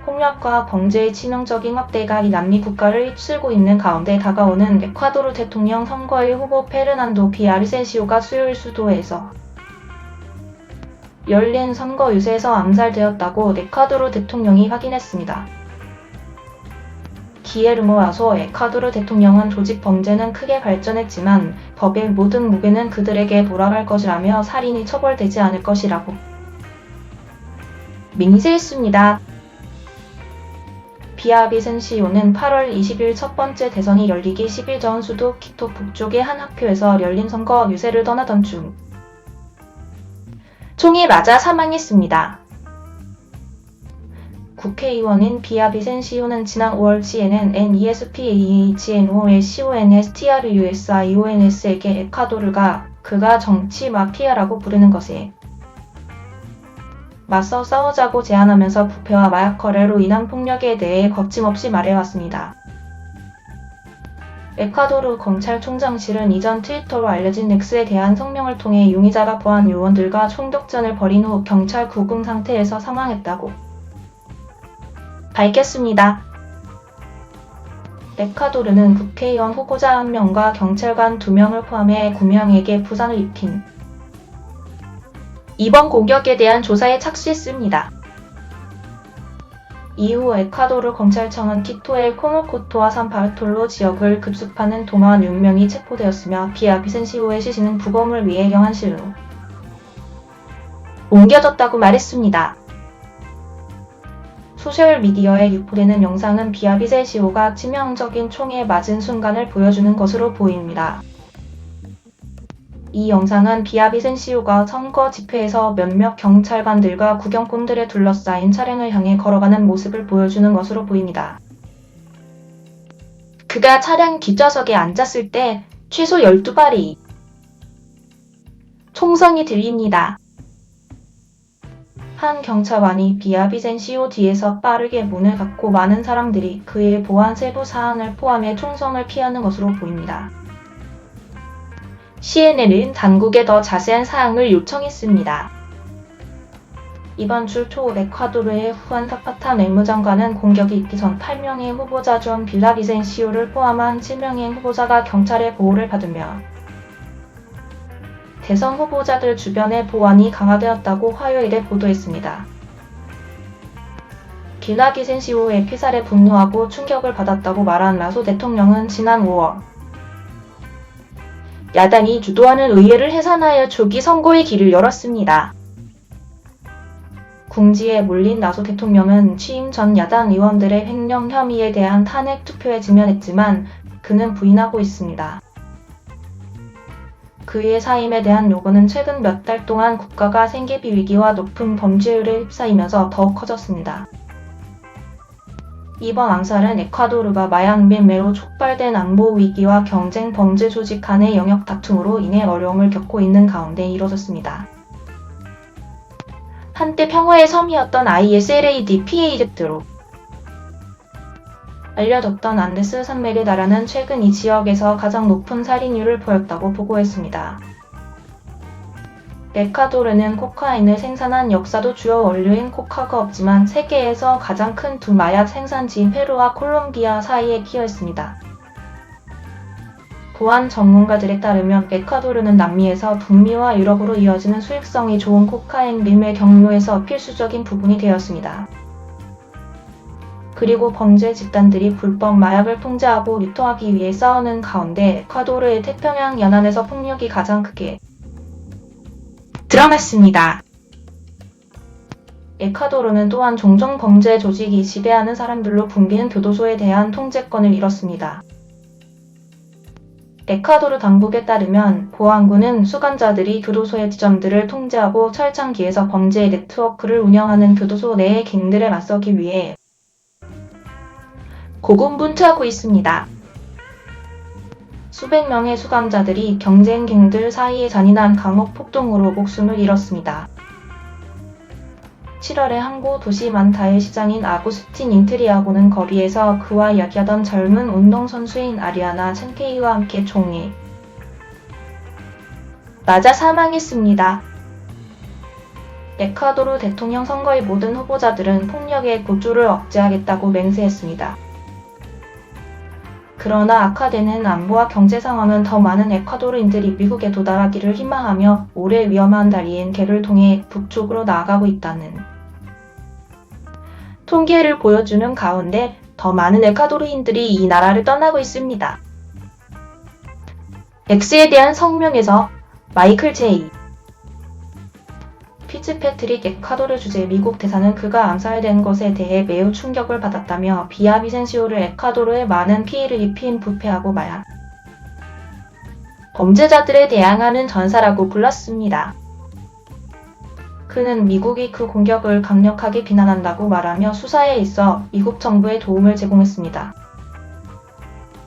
폭력과 범죄의 치명적인 확대가 남미 국가를 휩쓸고 있는 가운데 다가오는 에콰도르 대통령 선거의 후보 페르난도 비아비센시오가 수요일 수도에서 열린 선거 유세에서 암살되었다고 에콰도르 대통령이 확인했습니다. 기에르모 라소 에콰도르 대통령은 조직 범죄는 크게 발전했지만 법의 모든 무게는 그들에게 돌아갈 것이라며 살인이 처벌되지 않을 것이라고 맹세했습니다. 비아비센시오는 8월 20일 첫 번째 대선이 열리기 10일 전 수도 키토 북쪽의 한 학교에서 열린 선거 유세를 떠나던 중 총에 맞아 사망했습니다. 국회의원인 비아비센시오는 지난 5월 CNN, NESPAHNONSTRUSIONS에게 에콰도르가 그가 정치 마피아라고 부르는 것에 맞서 싸우자고 제안하면서 부패와 마약 거래로 인한 폭력에 대해 거침없이 말해왔습니다. 에콰도르 검찰총장실은 이전 트위터로 알려진 X에 대한 성명을 통해 용의자가 보안 요원들과 총격전을 벌인 후 경찰 구금 상태에서 사망했다고 밝혔습니다. 에콰도르는 국회의원 후보자 1명과 경찰관 2명을 포함해 9명에게 부상을 입힌 이번 공격에 대한 조사에 착수했습니다. 이후 에콰도르 검찰청은 키토의 코노코토와 산바르톨로 지역을 급습하는 도마 6명이 체포되었으며 비아비센시오의 시신은 부검을 위해 영안실로 옮겨졌다고 말했습니다. 소셜미디어에 유포되는 영상은 비아비센시오가 치명적인 총에 맞은 순간을 보여주는 것으로 보입니다. 이 영상은 비아비센시오가 선거 집회에서 몇몇 경찰관들과 구경꾼들에 둘러싸인 차량을 향해 걸어가는 모습을 보여주는 것으로 보입니다. 그가 차량 뒷좌석에 앉았을 때 최소 12발이 총성이 들립니다. 한 경찰관이 비아비센시오 뒤에서 빠르게 문을 닫고 많은 사람들이 그의 보안 세부 사항을 포함해 총성을 피하는 것으로 보입니다. CNN은 당국에 더 자세한 사항을 요청했습니다. 이번 주 초 에콰도르의 후안 사파타 내무장관은 공격이 있기 전 8명의 후보자 중 비아비센시오를 포함한 7명의 후보자가 경찰의 보호를 받으며 대선 후보자들 주변의 보안이 강화되었다고 화요일에 보도했습니다. 비아비센시오의 피살에 분노하고 충격을 받았다고 말한 라소 대통령은 지난 5월 야당이 주도하는 의회를 해산하여 조기 선거의 길을 열었습니다. 궁지에 몰린 라소 대통령은 취임 전 야당 의원들의 횡령 혐의에 대한 탄핵 투표에 직면했지만 그는 부인하고 있습니다. 그의 사임에 대한 요구는 최근 몇 달 동안 국가가 생계비 위기와 높은 범죄율에 휩싸이면서 더욱 커졌습니다. 이번 암살은 에콰도르가 마약 매매로 촉발된 안보 위기와 경쟁 범죄 조직 간의 영역 다툼으로 인해 어려움을 겪고 있는 가운데 이뤄졌습니다. 한때 평화의 섬이었던 ISLADPAZ로 알려졌던 안데스 산맥의 나라는 최근 이 지역에서 가장 높은 살인율을 보였다고 보고했습니다. 에콰도르는 코카인을 생산한 역사도 주요 원료인 코카가 없지만 세계에서 가장 큰 두 마약 생산지인 페루와 콜롬비아 사이에 끼어 있습니다. 보안 전문가들에 따르면 에콰도르는 남미에서 북미와 유럽으로 이어지는 수익성이 좋은 코카인 밀매 경로에서 필수적인 부분이 되었습니다. 그리고 범죄 집단들이 불법 마약을 통제하고 유통하기 위해 싸우는 가운데 에콰도르의 태평양 연안에서 폭력이 가장 크게 드러났습니다. 에콰도르는 또한 종종 범죄 조직이 지배하는 사람들로 붐비는 교도소에 대한 통제권을 잃었습니다. 에콰도르 당국에 따르면 보안군은 수감자들이 교도소의 지점들을 통제하고 철창기에서 범죄 네트워크를 운영하는 교도소 내의 갱들에 맞서기 위해 고군분투하고 있습니다. 수백 명의 수감자들이 경쟁 갱들 사이의 잔인한 감옥 폭동으로 목숨을 잃었습니다. 7월에 항구 도시 만타의 시장인 아구스틴 인트리아고는 거리에서 그와 이야기하던 젊은 운동선수인 아리아나 첸케이와 함께 총에 맞아 사망했습니다. 에콰도르 대통령 선거의 모든 후보자들은 폭력의 고조를 억제하겠다고 맹세했습니다. 그러나 악화되는 안보와 경제 상황은 더 많은 에콰도르인들이 미국에 도달하기를 희망하며 올해 위험한 다리인 개를 통해 북쪽으로 나아가고 있다는 통계를 보여주는 가운데 더 많은 에콰도르인들이 이 나라를 떠나고 있습니다. X에 대한 성명에서 마이클 J. 피츠패트릭 에콰도르 주재 미국 대사는 그가 암살된 것에 대해 매우 충격을 받았다며 비아비센시오를 에콰도르에 많은 피해를 입힌 부패하고 마약 범죄자들에 대항하는 전사라고 불렀습니다. 그는 미국이 그 공격을 강력하게 비난한다고 말하며 수사에 있어 미국 정부에 도움을 제공했습니다.